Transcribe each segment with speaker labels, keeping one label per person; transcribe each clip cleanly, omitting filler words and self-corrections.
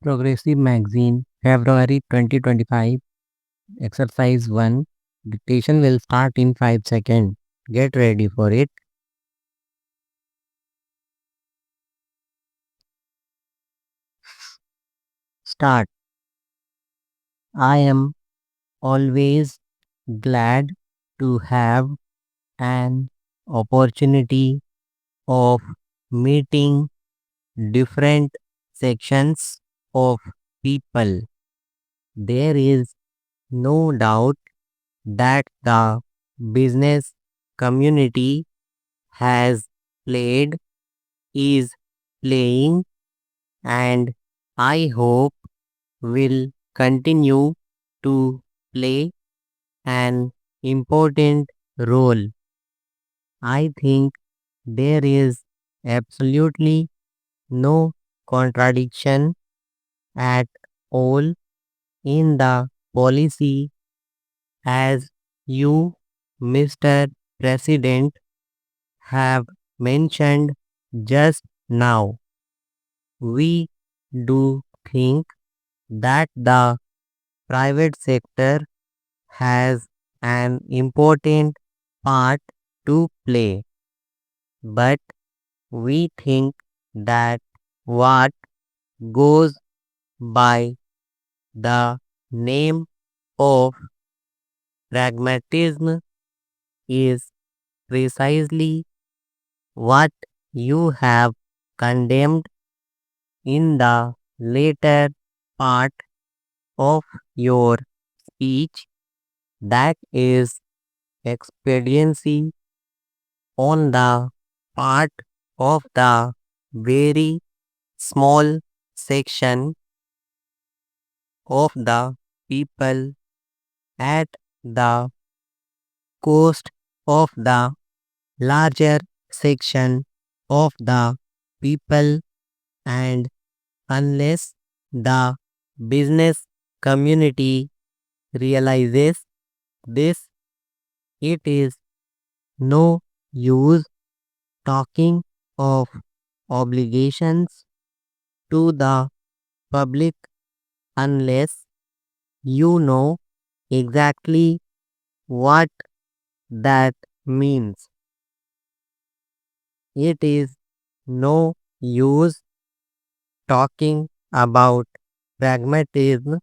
Speaker 1: Progressive Magazine, February 2025, Exercise 1. Dictation will start in 5 seconds. Get ready for it. Start. I am always glad to have an opportunity of meeting different sections of people. There is no doubt that the business community has played, is playing, and I hope will continue to play an important role. I think there is absolutely no contradiction at all in the policy as you, Mr. President, have mentioned just now. We do think that the private sector has an important part to play, but we think that what goes by the name of pragmatism is precisely what you have condemned in the later part of your speech, that is expediency on the part of the very small section of the people at the cost of the larger section of the people, and unless the business community realizes this, it is no use talking of obligations to the public unless you know exactly what that means. It is no use talking about pragmatism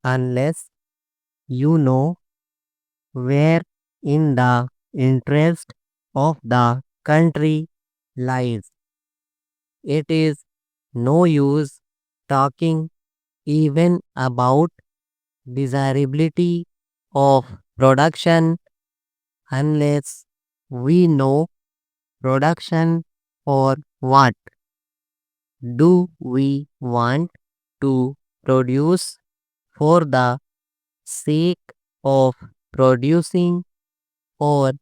Speaker 1: unless you know where in the interest of the country lies. It is no use talking even about desirability of production unless we know production for what. Do we want to produce for the sake of producing, or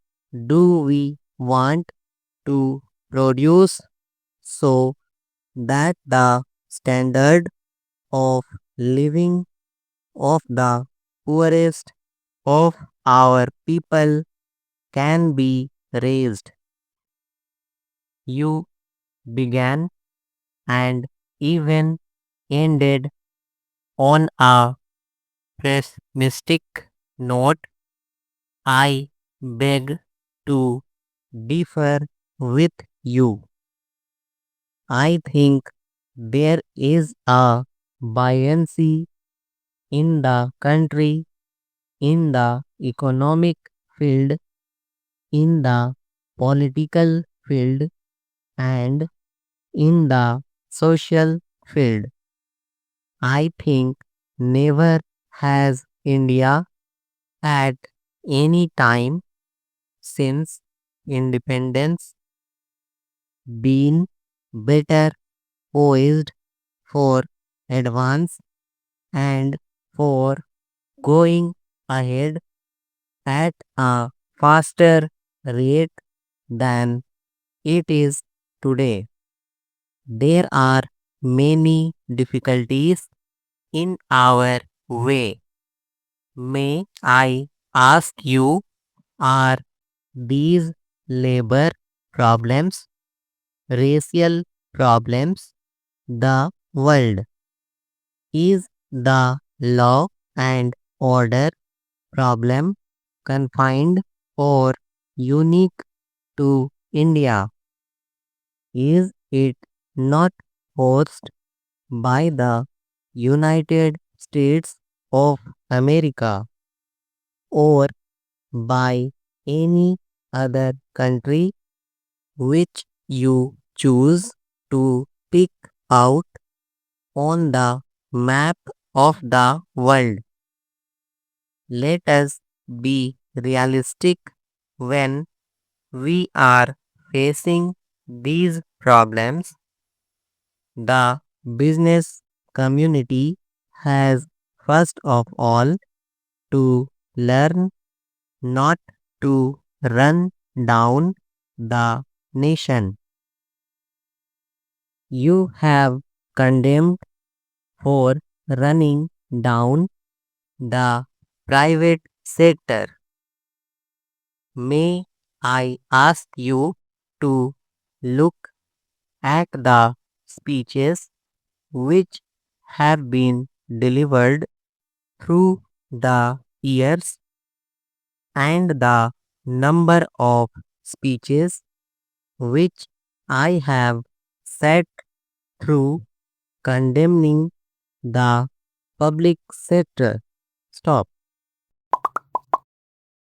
Speaker 1: do we want to produce so that the standard of living of the poorest of our people can be raised? You began and even ended on a pessimistic note. I beg to differ with you. I think there is a buoyancy in the country, in the economic field, in the political field, and in the social field. I think never has India at any time since independence been better poised for advance and for going ahead at a faster rate than it is today. There are many difficulties in our way. May I ask you, are these labor problems, racial problems, the world Is the law and order problem confined or unique to India? Is it not forced by the United States of America or by any other country which you choose to pick out on the map of the world? Let us be realistic when we are facing these problems. The business community has first of all to learn not to run down the nation. You have condemned for running down the private sector. May I ask you to look at the speeches which have been delivered through the years and the number of speeches which I have sat through condemning the public sector. Stop.